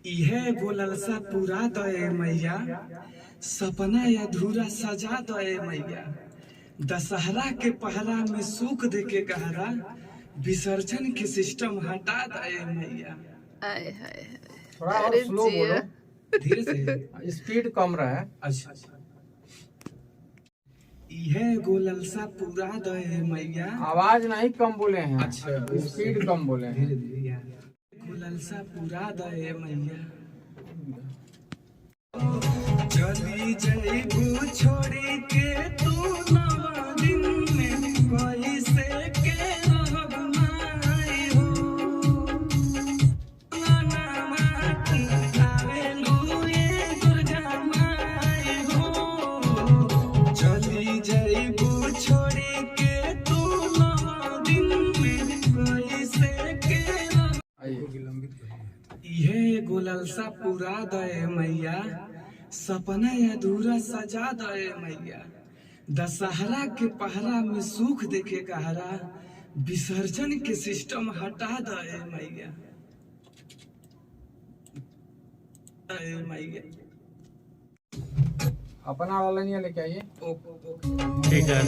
इहे बोललसा पूरा दए मैया, सपना अधूरा सजा दए मैया। दशहरा के पहरा में सूख दे के गहरा, विसर्जन के सिस्टम हटा दए मैया। आय हाय थोड़ा और स्लो बोलो, धीरे से, स्पीड कम रहा है। अच्छा। इहे गोललसा पूरा दए मैया, आवाज नहीं कम बोले हैं। अच्छा, स्पीड कम बोले हैं। धीरे धीरे यार। गोललसा पूरा दए मैया, चली जइबू छोड़ी के तू नवा दिन में, कैसे के रहब माई हो। नामा आवेलू ये दुर्गा माई हो, चली जइबू छोड़ी के तू नवा दिन में, कैसे के रहब। इहे गोललसा पूरा दए मैया, सपना अधूरा सजा दए मैया। दशहरा के पहरा में सूख देखे गहरा, विसर्जन के सिस्टम हटा दए मैया। दए मैया। अपना वाला नहीं लेके आइए। ठीक है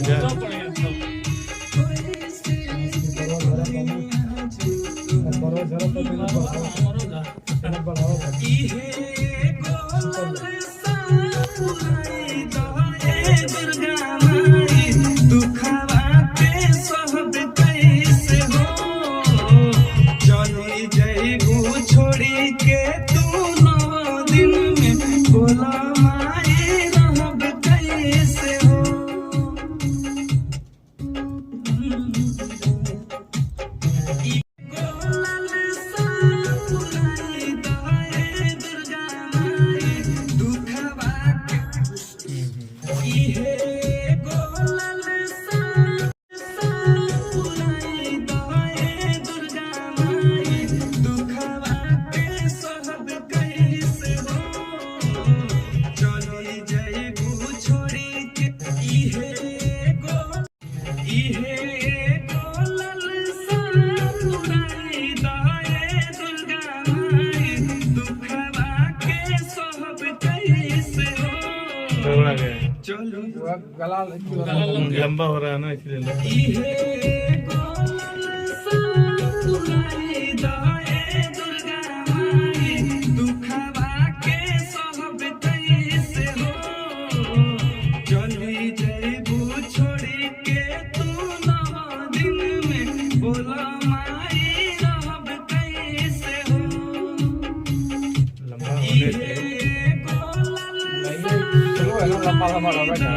छोड़ी के तू नौ दिन में, बोला माई रहब कैसे हो। गला लंबा हो रहा है ना, इसलिए लंबा लंबा लगा।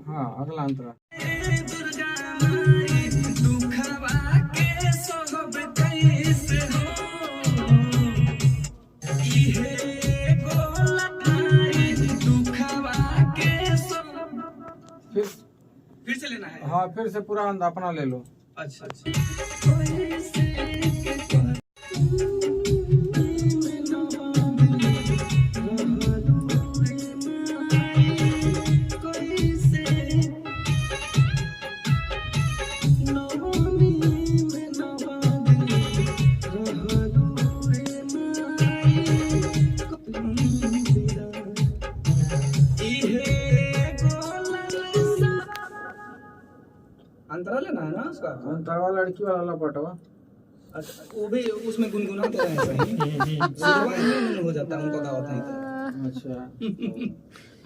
हाँ, अगला अंतरा। फिर से लेना है? हाँ, फिर से पूरा अपना ले लो। अच्छा अच्छा। अंतरा लेना है ना उसका? अंतरा लड़की वाला लपटवा। अच्छा, वो भी उसमें गुनगुनाते हैं कहीं हो जाता है उनका दावत नहीं। अच्छा,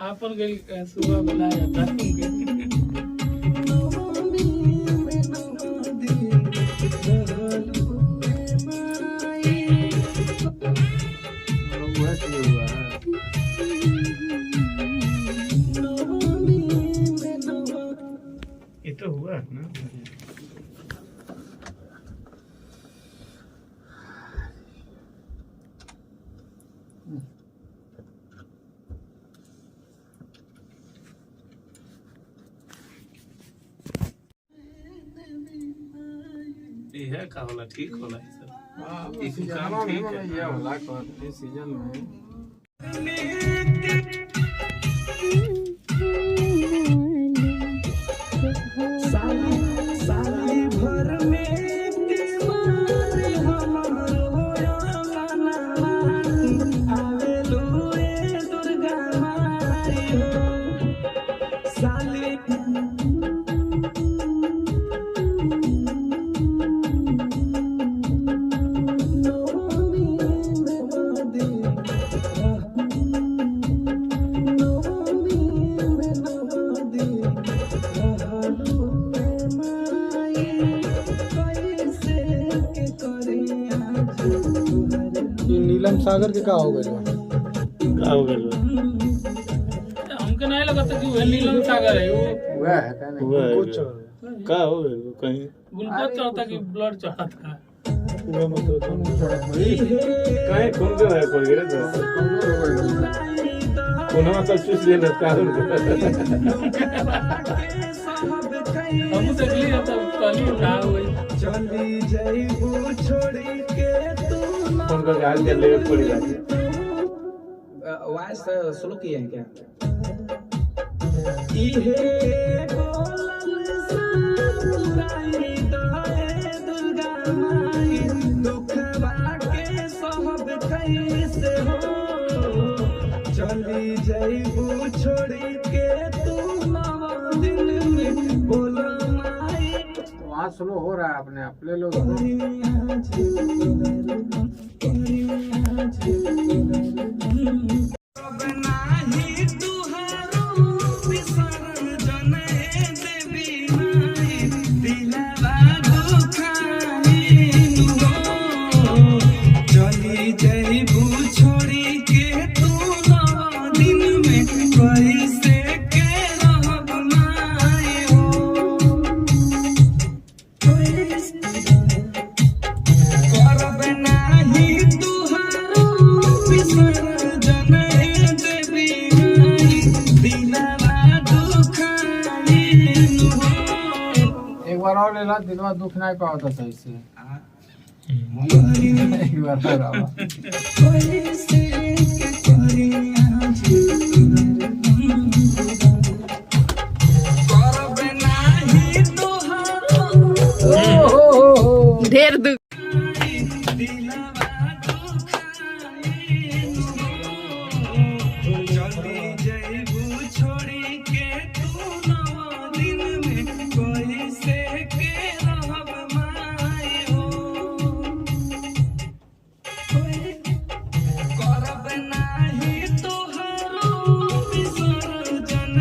आपन गई सुबह बुलाया जाता है ये तो हुआ ना। यह का होला ठीक होला ई सब। हां ई सीजन काम में ठीक मतलब है। ये होला कहते सीजन में साली भर में त्योहार हमारो आंगनवा आवेलू रे दुर्गा माई हो साली ये नीलम सागर के का हो गइल बा? का हो गइल बा? हमके नहीं लगता कि वह नीलम सागर है वो वह है का नहीं वह कुछ का हो गइल बा? कहीं ग्लूकोज चढ़ता कि ब्लड चढ़ता वो मतलब कहीं खून के है कोई रे तो कमजोर हो गइल कोनवा सब चीज ले लेता है हम देखली तब कली का हुई चली जाइबू छोड़ी के तू फोन कर गाल के ले पड़ी जाती वॉइस स्लो किए हैं क्या इहे बोलल साई दाए दुर्गा माई दुखवा के सब कैसे हो चली जाइबू छोड़ी के तू नवा दिन में बोला माई वहां स्लो हो रहा है अपने आप ले लो नाही तुहारो विसर्जन देवी माई दिलवा दुखाई हो चली जाइबू छोड़ी के तू नवा दिन में कैसे के रहब माई हो करब नाही तुहारो विसर्जन देवी माई दिलवा दुखाई हो एक बार और लेला दिलवा दुख नहीं पावता सही से एक बार और आवा कैसे के करिया करब नाही तुहारो ढेर दुख दिलवा दुखाई हो जल्दी जाइबू छोड़ी के तू नवा दिन में कैसे के रहब माई हो करब नाही तुहारो विसर्जन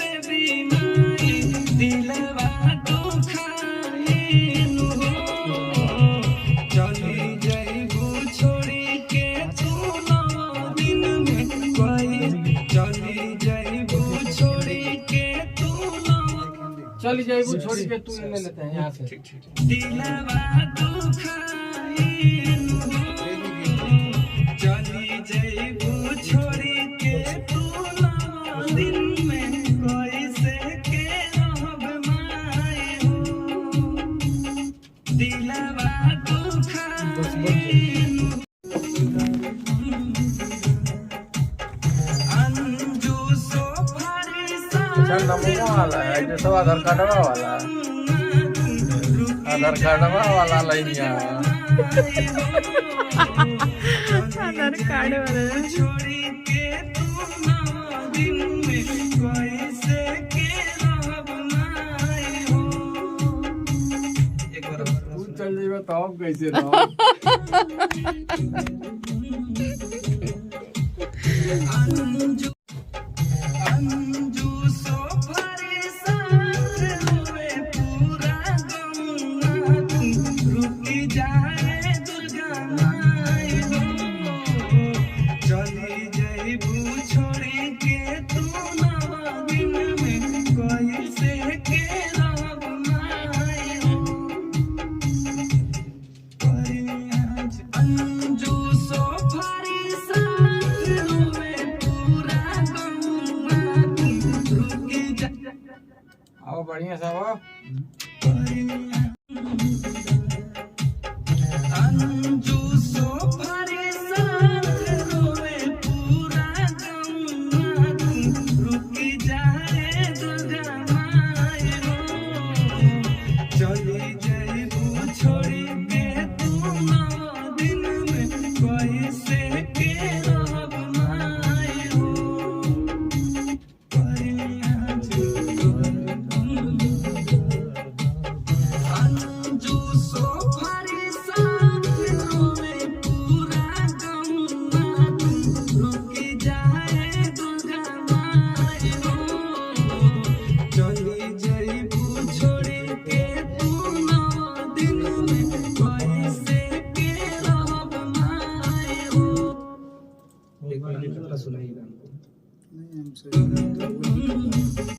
देवी माई दिलवा दुखाई हो चली जाइबू छोड़ी के तू नवा दिन में चली जाइबू छोड़ी के तू नवा चल जाइबू छोड़ के तू ले लेते हैं यहाँ से दिलवा दुखाई हो चली जाइबू छोड़ी के तू नवा दिन में कैसे के रहब माई हो दिलवा दुखाई अंजू सो फरिसा चल नमूना वाला है जो सब आधार कार्ड वाला आधार कार्ड वाला लाइनिया आधार कार्ड वाला छोड़ी के तू नवा दिन में कैसे के रहब माई हो एक बार तू चल जाइबा तो हम कैसे रहो अंजू अंजू सो फरिसा हुए पूरा गौना रुकी जाए दुर्गा माई हो चली जाइबू छोड़ी के तू नवा दिन में कैसे के रहब माई हो अंजू सो फरिसा हुए पूरा गौना चली